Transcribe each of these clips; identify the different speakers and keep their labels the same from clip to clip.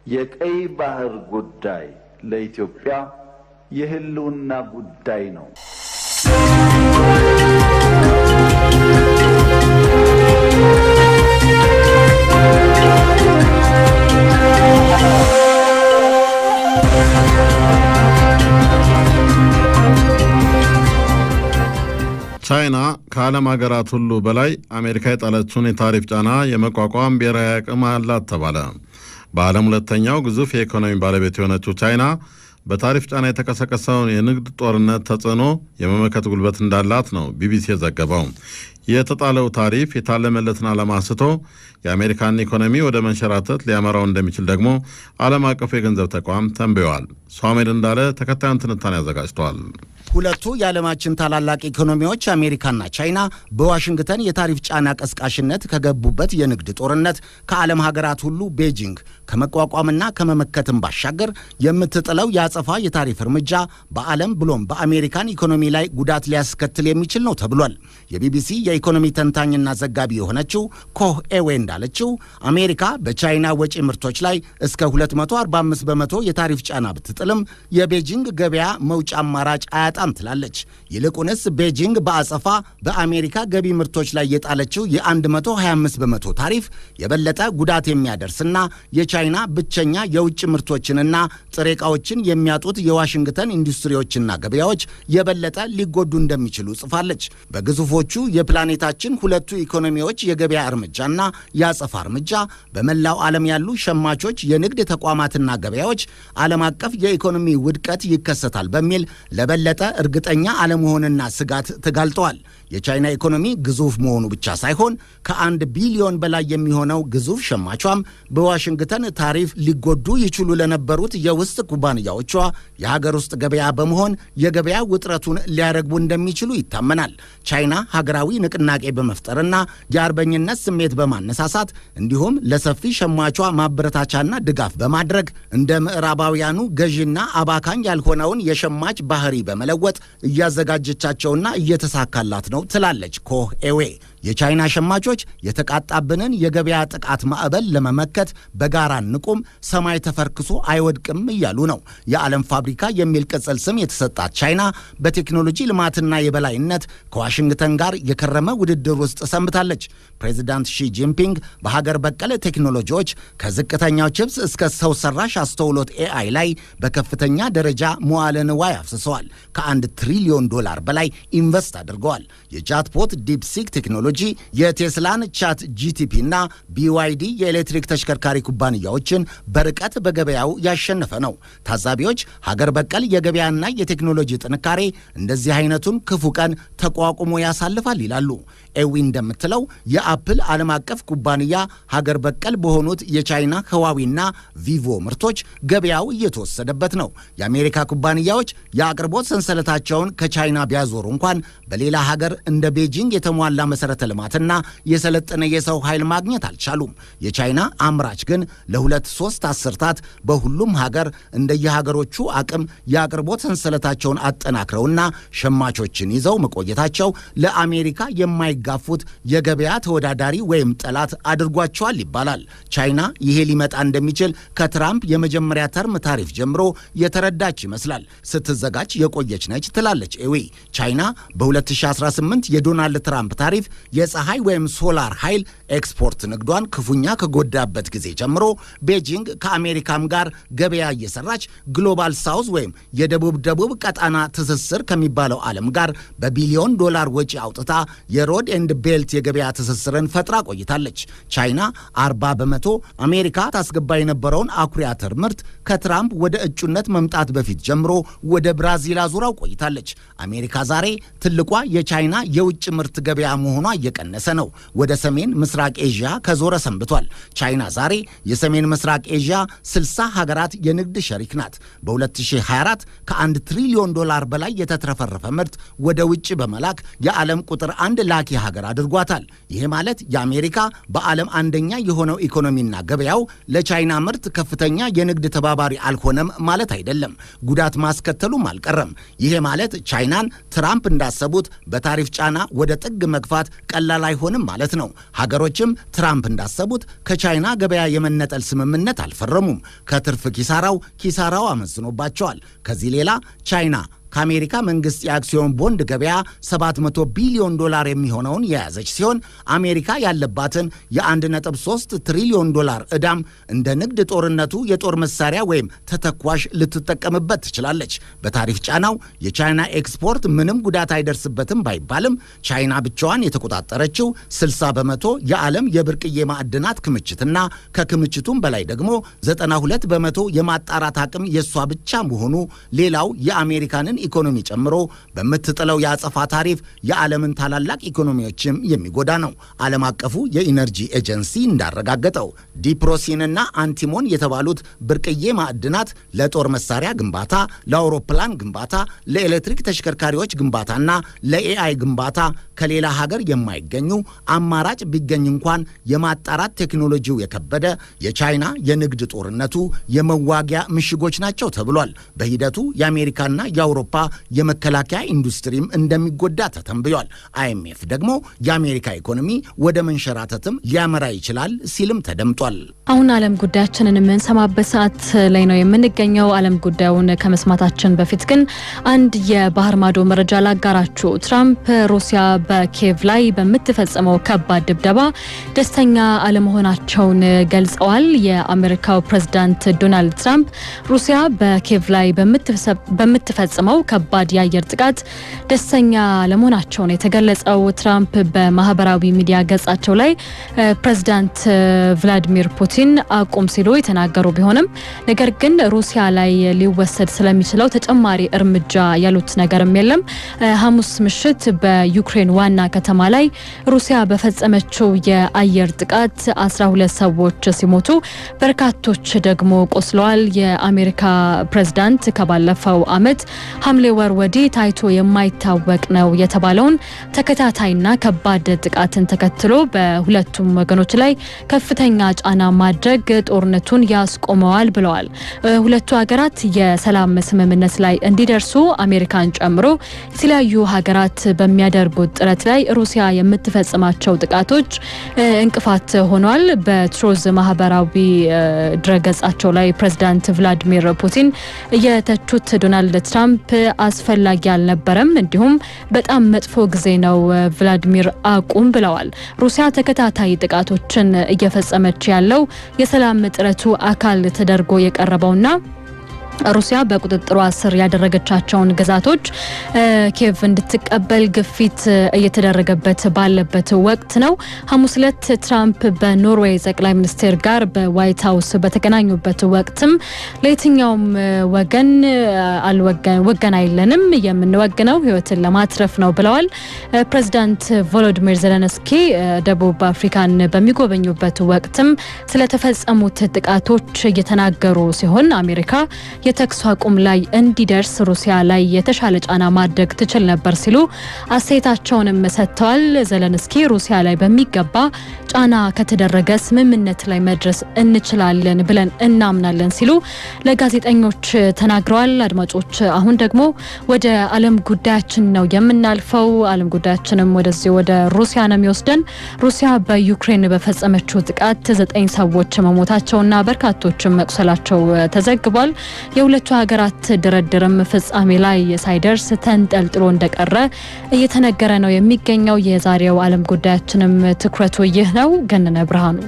Speaker 1: የቀይ ባህር ጉዳይ ለኢትዮጵያ የህልውና ጉዳይ ነው።
Speaker 2: ቻይና ከዓለም ሀገራት ሁሉ በላይ አሜሪካ የጣለችውን የታሪፍ ጫና የመቋቋም ብሔራዊ አቅም አላት ተባለ። በዓለም ሁለተኛው ግዙፍ የኢኮኖሚ ባለቤት የሆነችው ቻይና በታሪፍ ጫና የተቀሰቀሰውን የንግድ ጦርነት ተጽዕኖ የመመከት ጉልበት እንዳላት ነው ቢቢሲ የዘገበው። የተጣለው ታሪፍ የታለመለትን ዓላማ ስቶ የአሜሪካን ኢኮኖሚ ወደ መንሸራተት ሊያመራው እንደሚችል ደግሞ ዓለም አቀፉ የገንዘብ ተቋም ተንብየዋል። ሷሜል እንዳለ ተከታዩን ትንታኔ አዘጋጅተዋል።
Speaker 3: ሁለቱ የዓለማችን ታላላቅ ኢኮኖሚዎች አሜሪካና ቻይና በዋሽንግተን የታሪፍ ጫና ቀስቃሽነት ከገቡበት የንግድ ጦርነት ከዓለም ሀገራት ሁሉ ቤጂንግ ከመቋቋምና ከመመከትም ባሻገር የምትጥለው የአጸፋ የታሪፍ እርምጃ በዓለም ብሎም በአሜሪካን ኢኮኖሚ ላይ ጉዳት ሊያስከትል የሚችል ነው ተብሏል። የቢቢሲ የኢኮኖሚ ተንታኝና ዘጋቢ የሆነችው ኮህ ኤዌ እንዳለችው አሜሪካ በቻይና ወጪ ምርቶች ላይ እስከ 245 በመቶ የታሪፍ ጫና ብትጥልም የቤጂንግ ገበያ መውጫ አማራጭ አያጣም ትላለች። ይልቁንስ ቤጂንግ በአጸፋ በአሜሪካ ገቢ ምርቶች ላይ የጣለችው የ125 በመቶ ታሪፍ የበለጠ ጉዳት የሚያደርስና የቻይና ብቸኛ የውጭ ምርቶችንና ጥሬ ዕቃዎችን የሚያጡት የዋሽንግተን ኢንዱስትሪዎችና ገበያዎች የበለጠ ሊጎዱ እንደሚችሉ ጽፋለች። በግዙፎቹ የፕላኔታችን ሁለቱ ኢኮኖሚዎች የገበያ እርምጃና የአጸፋ እርምጃ በመላው ዓለም ያሉ ሸማቾች፣ የንግድ ተቋማትና ገበያዎች ዓለም አቀፍ የኢኮኖሚ ውድቀት ይከሰታል በሚል ለበለጠ እርግጠኛ አለመሆንና ስጋት ተጋልጠዋል። የቻይና ኢኮኖሚ ግዙፍ መሆኑ ብቻ ሳይሆን ከ1 ቢሊዮን በላይ የሚሆነው ግዙፍ ሸማቿም በዋሽንግተን ታሪፍ ሊጎዱ ይችሉ ለነበሩት የውስጥ ኩባንያዎቿ የሀገር ውስጥ ገበያ በመሆን የገበያ ውጥረቱን ሊያረግቡ እንደሚችሉ ይታመናል። ቻይና ሀገራዊ ንቅናቄ በመፍጠርና የአርበኝነት ስሜት በማነሳሳት እንዲሁም ለሰፊ ሸማቿ ማበረታቻና ድጋፍ በማድረግ እንደ ምዕራባውያኑ ገዢና አባካኝ ያልሆነውን የሸማች ባህሪ በመለወጥ እያዘጋጀቻቸውና እየተሳካላት ነው ትላለች ኮህ ኤዌ። የቻይና ሸማቾች የተቃጣብንን የገበያ ጥቃት ማዕበል ለመመከት በጋራ ንቁም፣ ሰማይ ተፈርክሶ አይወድቅም እያሉ ነው። የዓለም ፋብሪካ የሚል ቅጽል ስም የተሰጣት ቻይና በቴክኖሎጂ ልማትና የበላይነት ከዋሽንግተን ጋር የከረመ ውድድር ውስጥ ሰንብታለች። ፕሬዚዳንት ሺ ጂንፒንግ በሀገር በቀል ቴክኖሎጂዎች ከዝቅተኛው ቺፕስ እስከ ሰው ሰራሽ አስተውሎት ኤአይ ላይ በከፍተኛ ደረጃ መዋለ ንዋይ አፍስሰዋል። ከ1 ትሪሊዮን ዶላር በላይ ኢንቨስት አድርገዋል። የቻትቦት ዲፕሲክ ቴክኖሎጂ የቴስላን ቻት ጂቲፒ እና ቢዋይዲ የኤሌክትሪክ ተሽከርካሪ ኩባንያዎችን በርቀት በገበያው ያሸነፈ ነው። ታዛቢዎች ሀገር በቀል የገበያና የቴክኖሎጂ ጥንካሬ እንደዚህ አይነቱን ክፉ ቀን ተቋቁሞ ያሳልፋል ይላሉ። ኤዊ እንደምትለው የአፕል ዓለም አቀፍ ኩባንያ ሀገር በቀል በሆኑት የቻይና ህዋዊና ቪቮ ምርቶች ገበያው እየተወሰደበት ነው። የአሜሪካ ኩባንያዎች የአቅርቦት ሰንሰለታቸውን ከቻይና ቢያዞሩ እንኳን በሌላ ሀገር እንደ ቤጂንግ የተሟላ መሰረተ ልማትና የሰለጠነ የሰው ኃይል ማግኘት አልቻሉም። የቻይና አምራች ግን ለ2-3 አስርታት በሁሉም ሀገር እንደየሀገሮቹ አቅም የአቅርቦት ሰንሰለታቸውን አጠናክረውና ሸማቾችን ይዘው መቆየታቸው ለአሜሪካ የማይጋፉት የገበያ ተወዳዳሪ ወይም ጠላት አድርጓቸዋል ይባላል። ቻይና ይሄ ሊመጣ እንደሚችል ከትራምፕ የመጀመሪያ ተርም ታሪፍ ጀምሮ የተረዳች ይመስላል። ስትዘጋጅ የቆየች ነች ትላለች ኤዊ። ቻይና በ2018 የዶናልድ ትራምፕ ታሪፍ የፀሐይ ወይም ሶላር ኃይል ኤክስፖርት ንግዷን ክፉኛ ከጎዳበት ጊዜ ጀምሮ ቤጂንግ ከአሜሪካም ጋር ገበያ እየሰራች ግሎባል ሳውዝ ወይም የደቡብ ቀጣና ትስስር ከሚባለው ዓለም ጋር በቢሊዮን ዶላር ወጪ አውጥታ የሮድ ኤንድ ቤልት የገበያ ትስስርን ፈጥራ ቆይታለች። ቻይና 40 በመቶ አሜሪካ ታስገባ የነበረውን አኩሪ አተር ምርት ከትራምፕ ወደ እጩነት መምጣት በፊት ጀምሮ ወደ ብራዚል አዙራው ቆይታለች። አሜሪካ ዛሬ ትልቋ የቻይና የውጭ ምርት ገበያ መሆኗ እየቀነሰ ነው። ወደ ሰሜን ምስራቅ ኤዥያ ከዞረ ሰንብቷል። ቻይና ዛሬ የሰሜን ምስራቅ ኤዥያ 60 ሀገራት የንግድ ሸሪክ ናት። በ2024 ከ1 ትሪሊዮን ዶላር በላይ የተትረፈረፈ ምርት ወደ ውጭ በመላክ የዓለም ቁጥር 1 ላኪ ሀገር አድርጓታል። ይሄ ማለት የአሜሪካ በዓለም አንደኛ የሆነው ኢኮኖሚና ገበያው ለቻይና ምርት ከፍተኛ የንግድ ተባባሪ አልሆነም ማለት አይደለም። ጉዳት ማስከተሉም አልቀረም። ይሄ ማለት ቻይናን ትራምፕ እንዳሰቡት በታሪፍ ጫና ወደ ጥግ መግፋት ቀላል አይሆንም ማለት ነው። ሀገሮችም ትራምፕ እንዳሰቡት ከቻይና ገበያ የመነጠል ስምምነት አልፈረሙም። ከትርፍ ኪሳራው አመዝኖባቸዋል። ከዚህ ሌላ ቻይና ከአሜሪካ መንግስት የአክሲዮን ቦንድ ገበያ $700 ቢሊዮን የሚሆነውን የያዘች ሲሆን አሜሪካ ያለባትን የ1.3 ትሪሊዮን ዶላር ዕዳም እንደ ንግድ ጦርነቱ የጦር መሳሪያ ወይም ተተኳሽ ልትጠቀምበት ትችላለች። በታሪፍ ጫናው የቻይና ኤክስፖርት ምንም ጉዳት አይደርስበትም ባይባልም ቻይና ብቻዋን የተቆጣጠረችው 60% የዓለም የብርቅዬ ማዕድናት ክምችትና ከክምችቱም በላይ ደግሞ 92% የማጣራት አቅም የሷ ብቻ መሆኑ ሌላው የአሜሪካንን ኢኮኖሚ ጨምሮ በምትጥለው የአጸፋ ታሪፍ የዓለምን ታላላቅ ኢኮኖሚዎችም የሚጎዳ ነው። ዓለም አቀፉ የኢነርጂ ኤጀንሲ እንዳረጋገጠው ዲፕሮሲንና አንቲሞን የተባሉት ብርቅዬ ማዕድናት ለጦር መሳሪያ ግንባታ፣ ለአውሮፕላን ግንባታ፣ ለኤሌክትሪክ ተሽከርካሪዎች ግንባታና ለኤአይ ግንባታ ከሌላ ሀገር የማይገኙ አማራጭ ቢገኝ እንኳን የማጣራት ቴክኖሎጂው የከበደ የቻይና የንግድ ጦርነቱ የመዋጊያ ምሽጎች ናቸው ተብሏል። በሂደቱ የአሜሪካና የአውሮፓ የመከላከያ ኢንዱስትሪም እንደሚጎዳ ተተንብዮአል። አይኤምኤፍ ደግሞ የአሜሪካ ኢኮኖሚ ወደ መንሸራተትም ሊያመራ ይችላል ሲልም ተደምጧል።
Speaker 4: አሁን ዓለም ጉዳያችንን የምንሰማበት ሰዓት ላይ ነው የምንገኘው። ዓለም ጉዳዩን ከመስማታችን በፊት ግን አንድ የባህር ማዶ መረጃ ላጋራችሁ። ትራምፕ ሩሲያ በኪየቭ ላይ በምትፈጽመው ከባድ ድብደባ ደስተኛ አለመሆናቸውን ገልጸዋል። የአሜሪካው ፕሬዝዳንት ዶናልድ ትራምፕ ሩሲያ በኪየቭ ላይ በምትፈጽመው ከባድ የአየር ጥቃት ደስተኛ አለመሆናቸውን የተገለጸው ትራምፕ በማህበራዊ ሚዲያ ገጻቸው ላይ ፕሬዝዳንት ቭላዲሚር ፑቲን አቁም ሲሉ የተናገሩ ቢሆንም ነገር ግን ሩሲያ ላይ ሊወሰድ ስለሚችለው ተጨማሪ እርምጃ ያሉት ነገርም የለም። ሐሙስ ምሽት በዩክሬን ዋና ከተማ ላይ ሩሲያ በፈጸመችው የአየር ጥቃት 12 ሰዎች ሲሞቱ በርካቶች ደግሞ ቆስለዋል። የአሜሪካ ፕሬዝዳንት ከባለፈው ዓመት ሐምሌ ወር ወዲህ ታይቶ የማይታወቅ ነው የተባለውን ተከታታይና ከባድ ጥቃትን ተከትሎ በሁለቱም ወገኖች ላይ ከፍተኛ ጫና ማድረግ ጦርነቱን ያስቆመዋል ብለዋል። ሁለቱ ሀገራት የሰላም ስምምነት ላይ እንዲደርሱ አሜሪካን ጨምሮ የተለያዩ ሀገራት በሚያደርጉት ጥረት ላይ ሩሲያ የምትፈጽማቸው ጥቃቶች እንቅፋት ሆኗል። በትሩዝ ማህበራዊ ድረገጻቸው ላይ ፕሬዝዳንት ቭላዲሚር ፑቲን የተቹት ዶናልድ ትራምፕ አስፈላጊ አልነበረም፣ እንዲሁም በጣም መጥፎ ጊዜ ነው፣ ቭላዲሚር አቁም ብለዋል። ሩሲያ ተከታታይ ጥቃቶችን እየፈጸመች ያለው የሰላም ጥረቱ አካል ተደርጎ የቀረበውና ሩሲያ በቁጥጥሯ ስር ያደረገቻቸውን ግዛቶች ኪየቭ እንድትቀበል ግፊት እየተደረገበት ባለበት ወቅት ነው። ሐሙስ ዕለት ትራምፕ በኖርዌይ ጠቅላይ ሚኒስትር ጋር በዋይት ሃውስ በተገናኙበት ወቅትም ለየትኛውም ወገን አይለንም፣ የምንወግነው ህይወትን ለማትረፍ ነው ብለዋል። ፕሬዝዳንት ቮሎዲሚር ዜሌንስኪ ደቡብ አፍሪካን በሚጎበኙበት ወቅትም ስለተፈጸሙት ጥቃቶች እየተናገሩ ሲሆን አሜሪካ የተኩስ አቁም ላይ እንዲደርስ ሩሲያ ላይ የተሻለ ጫና ማድረግ ትችል ነበር ሲሉ አስተያየታቸውንም ሰጥተዋል። ዜሌንስኪ ሩሲያ ላይ በሚገባ ጫና ከተደረገ ስምምነት ላይ መድረስ እንችላለን ብለን እናምናለን ሲሉ ለጋዜጠኞች ተናግረዋል። አድማጮች፣ አሁን ደግሞ ወደ ዓለም ጉዳያችን ነው የምናልፈው። ዓለም ጉዳያችንም ወደዚህ ወደ ሩሲያ ነው የሚወስደን። ሩሲያ በዩክሬን በፈጸመችው ጥቃት 9 ሰዎች መሞታቸውና በርካቶችም መቁሰላቸው ተዘግቧል። የሁለቱ ሀገራት ድርድርም ፍጻሜ ላይ ሳይደርስ ተንጠልጥሎ እንደቀረ እየተነገረ ነው የሚገኘው። የዛሬው ዓለም ጉዳያችንም ትኩረቱ ይህ ነው። ገነነ ብርሃኑ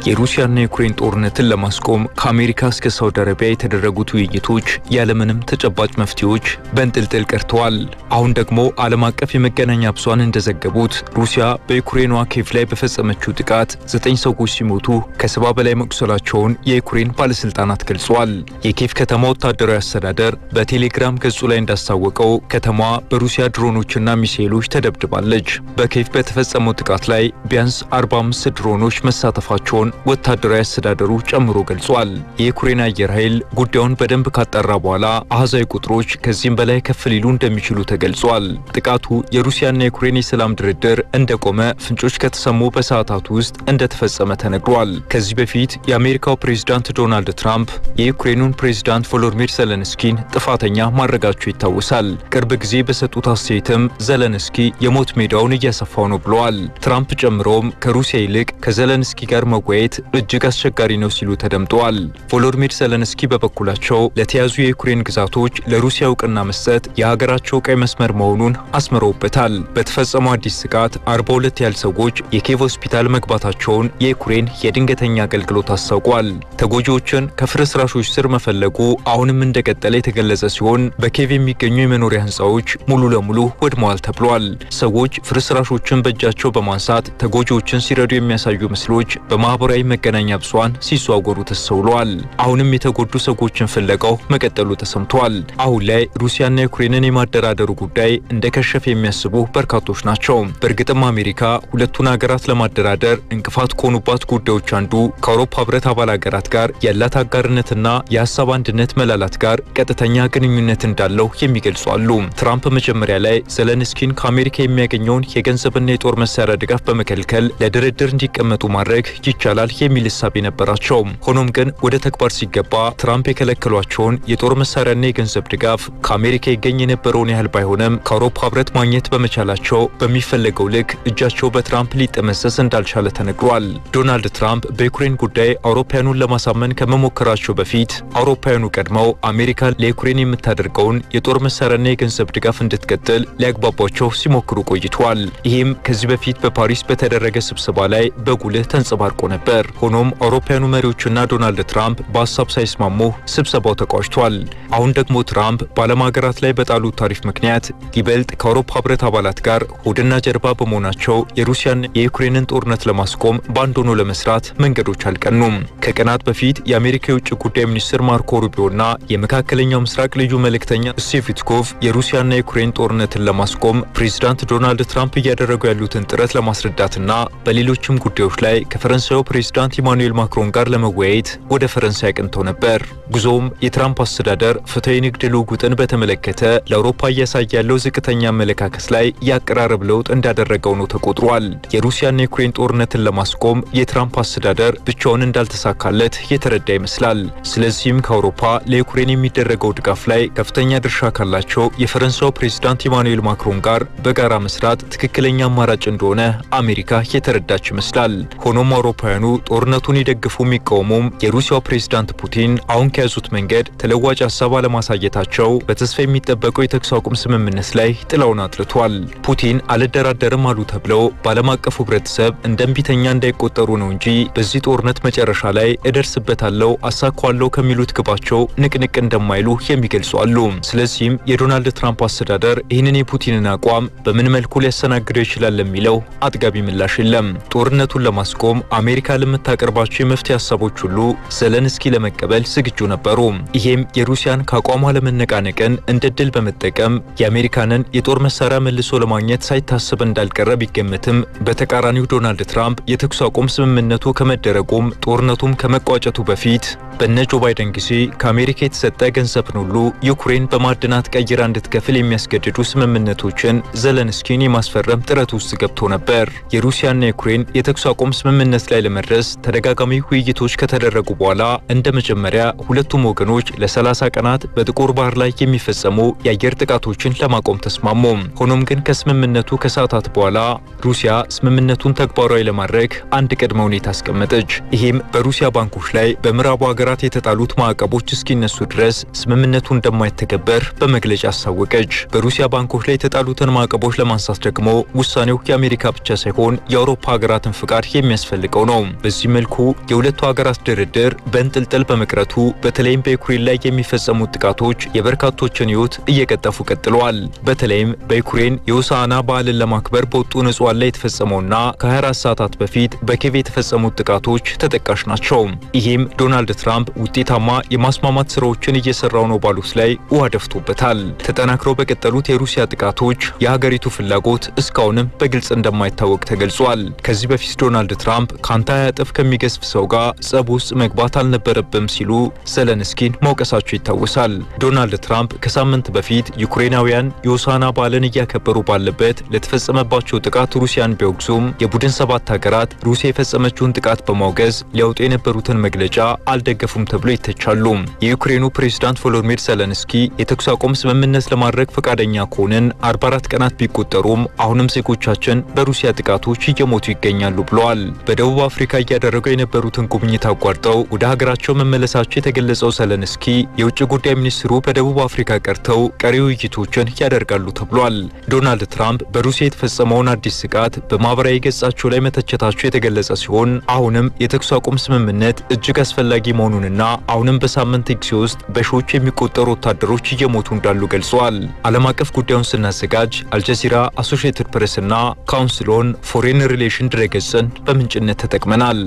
Speaker 5: የሩሲያና የዩክሬን ጦርነትን ለማስቆም ከአሜሪካ እስከ ሳውዲ አረቢያ የተደረጉት ውይይቶች ያለምንም ተጨባጭ መፍትሄዎች በእንጥልጥል ቀርተዋል። አሁን ደግሞ ዓለም አቀፍ የመገናኛ ብዙሃን እንደዘገቡት ሩሲያ በዩክሬኗ ኪየቭ ላይ በፈጸመችው ጥቃት 9 ሰዎች ሲሞቱ ከ70 በላይ መቁሰላቸውን የዩክሬን ባለስልጣናት ገልጸዋል። የኪየቭ ከተማ ወታደራዊ አስተዳደር በቴሌግራም ገጹ ላይ እንዳስታወቀው ከተማዋ በሩሲያ ድሮኖችና ሚሳኤሎች ተደብድባለች። በኪየቭ በተፈጸመው ጥቃት ላይ ቢያንስ 45 ድሮኖች መሳተፋቸውን መሆናቸውን ወታደራዊ አስተዳደሩ ጨምሮ ገልጿል። የዩክሬን አየር ኃይል ጉዳዩን በደንብ ካጣራ በኋላ አሃዛዊ ቁጥሮች ከዚህም በላይ ከፍ ሊሉ እንደሚችሉ ተገልጿል። ጥቃቱ የሩሲያና የዩክሬን የሰላም ድርድር እንደቆመ ፍንጮች ከተሰሙ በሰዓታት ውስጥ እንደተፈጸመ ተነግሯል። ከዚህ በፊት የአሜሪካው ፕሬዝዳንት ዶናልድ ትራምፕ የዩክሬኑን ፕሬዝዳንት ቮሎዲሚር ዘለንስኪን ጥፋተኛ ማድረጋቸው ይታወሳል። ቅርብ ጊዜ በሰጡት አስተያየትም ዘለንስኪ የሞት ሜዳውን እያሰፋው ነው ብለዋል። ትራምፕ ጨምሮም ከሩሲያ ይልቅ ከዘለንስኪ ጋር መወያየት እጅግ አስቸጋሪ ነው ሲሉ ተደምጠዋል። ቮሎዲሚር ዘለንስኪ በበኩላቸው ለተያዙ የዩክሬን ግዛቶች ለሩሲያ እውቅና መስጠት የሀገራቸው ቀይ መስመር መሆኑን አስምረውበታል። በተፈጸመው አዲስ ጥቃት 42 ያህል ሰዎች የኪየቭ ሆስፒታል መግባታቸውን የዩክሬን የድንገተኛ አገልግሎት አስታውቋል። ተጎጂዎችን ከፍርስራሾች ስር መፈለጉ አሁንም እንደቀጠለ የተገለጸ ሲሆን በኪየቭ የሚገኙ የመኖሪያ ህንፃዎች ሙሉ ለሙሉ ወድመዋል ተብሏል። ሰዎች ፍርስራሾችን በእጃቸው በማንሳት ተጎጂዎችን ሲረዱ የሚያሳዩ ምስሎች በማህበራዊ መገናኛ ብዙሃን ሲዘዋወሩ ተስተውለዋል። አሁንም የተጎዱ ሰዎችን ፍለጋው መቀጠሉ ተሰምቷል። አሁን ላይ ሩሲያና ዩክሬንን የማደራደሩ ጉዳይ እንደከሸፈ የሚያስቡ በርካቶች ናቸው። በእርግጥም አሜሪካ ሁለቱን ሀገራት ለማደራደር እንቅፋት ከሆኑባት ጉዳዮች አንዱ ከአውሮፓ ህብረት አባል ሀገራት ጋር ያላት አጋርነትና የሀሳብ አንድነት መላላት ጋር ቀጥተኛ ግንኙነት እንዳለው የሚገልጹ አሉ። ትራምፕ መጀመሪያ ላይ ዘለንስኪን ከአሜሪካ የሚያገኘውን የገንዘብና የጦር መሳሪያ ድጋፍ በመከልከል ለድርድር እንዲቀመጡ ማድረግ ይቻላል የሚል እሳቤ ነበራቸው። ሆኖም ግን ወደ ተግባር ሲገባ ትራምፕ የከለከሏቸውን የጦር መሳሪያና የገንዘብ ድጋፍ ከአሜሪካ ይገኝ የነበረውን ያህል ባይሆንም ከአውሮፓ ህብረት ማግኘት በመቻላቸው በሚፈለገው ልክ እጃቸው በትራምፕ ሊጠመሰስ እንዳልቻለ ተነግሯል። ዶናልድ ትራምፕ በዩክሬን ጉዳይ አውሮፓውያኑን ለማሳመን ከመሞከራቸው በፊት አውሮፓውያኑ ቀድመው አሜሪካ ለዩክሬን የምታደርገውን የጦር መሳሪያና የገንዘብ ድጋፍ እንድትቀጥል ሊያግባቧቸው ሲሞክሩ ቆይቷል። ይህም ከዚህ በፊት በፓሪስ በተደረገ ስብሰባ ላይ በጉልህ ተንጸባርቆ ነበር። ሆኖም አውሮፓውያኑ መሪዎችና ዶናልድ ትራምፕ በሀሳብ ሳይስማሙ ስብሰባው ተቋጭቷል። አሁን ደግሞ ትራምፕ በዓለም ሀገራት ላይ በጣሉት ታሪፍ ምክንያት ይበልጥ ከአውሮፓ ህብረት አባላት ጋር ሆድና ጀርባ በመሆናቸው የሩሲያን የዩክሬንን ጦርነት ለማስቆም በአንድ ሆኖ ለመስራት መንገዶች አልቀኑም። ከቀናት በፊት የአሜሪካ የውጭ ጉዳይ ሚኒስትር ማርኮ ሩቢዮና የመካከለኛው ምስራቅ ልዩ መልእክተኛ ስቲቭ ዊትኮቭ የሩሲያና የዩክሬን ጦርነትን ለማስቆም ፕሬዝዳንት ዶናልድ ትራምፕ እያደረጉ ያሉትን ጥረት ለማስረዳትና በሌሎችም ጉዳዮች ላይ ከፈረንሳዩ ፕሬዝዳንት ኢማኑኤል ማክሮን ጋር ለመወያየት ወደ ፈረንሳይ አቅንተው ነበር። ጉዞውም የትራምፕ አስተዳደር ፍትሐዊ ንግድ ልውውጥን በተመለከተ ለአውሮፓ እያሳየ ያለው ዝቅተኛ አመለካከት ላይ ያቀራረብ ለውጥ እንዳደረገው ነው ተቆጥሯል። የሩሲያና የዩክሬን ጦርነትን ለማስቆም የትራምፕ አስተዳደር ብቻውን እንዳልተሳካለት የተረዳ ይመስላል። ስለዚህም ከአውሮፓ ለዩክሬን የሚደረገው ድጋፍ ላይ ከፍተኛ ድርሻ ካላቸው የፈረንሳዩ ፕሬዝዳንት ኢማኑኤል ማክሮን ጋር በጋራ መስራት ትክክለኛ አማራጭ እንደሆነ አሜሪካ የተረዳች ይመስላል። ሆኖም አውሮፓውያኑ ጦርነቱን ይደግፉ የሚቃወሙም የሩሲያው ፕሬዝዳንት ፑቲን አሁን ከያዙት መንገድ ተለዋጭ ሀሳብ አለማሳየታቸው በተስፋ የሚጠበቀው የተኩስ አቁም ስምምነት ላይ ጥላውን አጥልቷል። ፑቲን አልደራደርም አሉ ተብለው በዓለም አቀፉ ህብረተሰብ እንደምቢተኛ እንዳይቆጠሩ ነው እንጂ በዚህ ጦርነት መጨረሻ ላይ እደርስበታለሁ አሳካዋለሁ ከሚሉት ግባቸው ንቅንቅ እንደማይሉ የሚገልጹ አሉ። ስለዚህም የዶናልድ ትራምፕ አስተዳደር ይህንን የፑቲንን አቋም በምን መልኩ ሊያስተናግደው ይችላል ለሚለው አጥጋቢ ምላሽ የለም። ጦርነቱን ለማስቆም አሜሪካ ለምታቀርባቸው የመፍትሄ ሀሳቦች ሁሉ ዘለንስኪ ለመቀበል ዝግጁ ነበሩ። ይሄም የሩሲያን ከአቋሟ ለመነቃነቅን እንደ ድል በመጠቀም የአሜሪካንን የጦር መሳሪያ መልሶ ለማግኘት ሳይታሰብ እንዳልቀረ ቢገመትም በተቃራኒው ዶናልድ ትራምፕ የተኩስ አቁም ስምምነቱ ከመደረጉም ጦርነቱም ከመቋጨቱ በፊት በነ ጆ ባይደን ጊዜ ከአሜሪካ የተሰጠ ገንዘብን ሁሉ ዩክሬን በማዕድናት ቀይራ እንድትከፍል የሚያስገድዱ ስምምነቶችን ዘለንስኪን የማስፈረም ጥረት ውስጥ ገብቶ ነበር። የሩሲያና ዩክሬን የተኩስ አቁም ስምምነት ላይ ለመድረስ ተደጋጋሚ ውይይቶች ከተደረጉ በኋላ እንደ መጀመሪያ ሁለቱም ወገኖች ለ30 ቀናት በጥቁር ባህር ላይ የሚፈጸሙ የአየር ጥቃቶችን ለማቆም ተስማሙ። ሆኖም ግን ከስምምነቱ ከሰዓታት በኋላ ሩሲያ ስምምነቱን ተግባራዊ ለማድረግ አንድ ቅድመ ሁኔታ አስቀመጠች። ይህም በሩሲያ ባንኮች ላይ በምዕራቡ ሀገራት የተጣሉት ማዕቀቦች እስኪነሱ ድረስ ስምምነቱ እንደማይተገበር በመግለጫ አስታወቀች። በሩሲያ ባንኮች ላይ የተጣሉትን ማዕቀቦች ለማንሳት ደግሞ ውሳኔው የአሜሪካ ብቻ ሳይሆን የአውሮፓ ሀገራትን ፍቃድ የሚያስፈልገው ነው። በዚህ መልኩ የሁለቱ ሀገራት ድርድር በእንጥልጥል በመቅረቱ በተለይም በዩክሬን ላይ የሚፈጸሙት ጥቃቶች የበርካቶችን ሕይወት እየቀጠፉ ቀጥለዋል። በተለይም በዩክሬን የሆሳዕና በዓልን ለማክበር በወጡ ንጹሃን ላይ የተፈጸመውና ከ24 ሰዓታት በፊት በኪየቭ የተፈጸሙት ጥቃቶች ተጠቃሽ ናቸው። ይህም ዶናልድ ትራምፕ ውጤታማ የማስማማት ስራዎችን እየሰራው ነው ባሉት ላይ ውሃ ደፍቶበታል። ተጠናክረው በቀጠሉት የሩሲያ ጥቃቶች የሀገሪቱ ፍላጎት እስካሁንም በግልጽ እንደማይታወቅ ተገልጿል። ከዚህ በፊት ዶናልድ ትራምፕ ከአንታር ከ20 እጥፍ ከሚገዝፍ ሰው ጋር ጸብ ውስጥ መግባት አልነበረብም ሲሉ ዘለንስኪን መውቀሳቸው ይታወሳል። ዶናልድ ትራምፕ ከሳምንት በፊት ዩክሬናውያን የሆሳዕና በዓልን እያከበሩ ባለበት ለተፈጸመባቸው ጥቃት ሩሲያን ቢወግዙም የቡድን 7 ሀገራት ሩሲያ የፈጸመችውን ጥቃት በማውገዝ ሊያወጡ የነበሩትን መግለጫ አልደገፉም ተብሎ ይተቻሉ። የዩክሬኑ ፕሬዝዳንት ቮሎዲሚር ዘለንስኪ የተኩስ አቁም ስምምነት ለማድረግ ፈቃደኛ ከሆንን 44 ቀናት ቢቆጠሩም አሁንም ዜጎቻችን በሩሲያ ጥቃቶች እየሞቱ ይገኛሉ ብለዋል። በደቡብ አፍሪካ እያደረገው የነበሩትን ጉብኝት አቋርጠው ወደ ሀገራቸው መመለሳቸው የተገለጸው ዘለንስኪ የውጭ ጉዳይ ሚኒስትሩ በደቡብ አፍሪካ ቀርተው ቀሪ ውይይቶችን ያደርጋሉ ተብሏል። ዶናልድ ትራምፕ በሩሲያ የተፈጸመውን አዲስ ጥቃት በማህበራዊ ገጻቸው ላይ መተቸታቸው የተገለጸ ሲሆን አሁንም የተኩስ አቁም ስምምነት እጅግ አስፈላጊ መሆኑንና አሁንም በሳምንት ጊዜ ውስጥ በሺዎች የሚቆጠሩ ወታደሮች እየሞቱ እንዳሉ ገልጸዋል። ዓለም አቀፍ ጉዳዩን ስናዘጋጅ አልጀዚራ፣ አሶሺየትድ ፕሬስ እና ካውንስል ኦን ፎሬን ሪሌሽን ድረገጽን በምንጭነት ተጠቅመናል።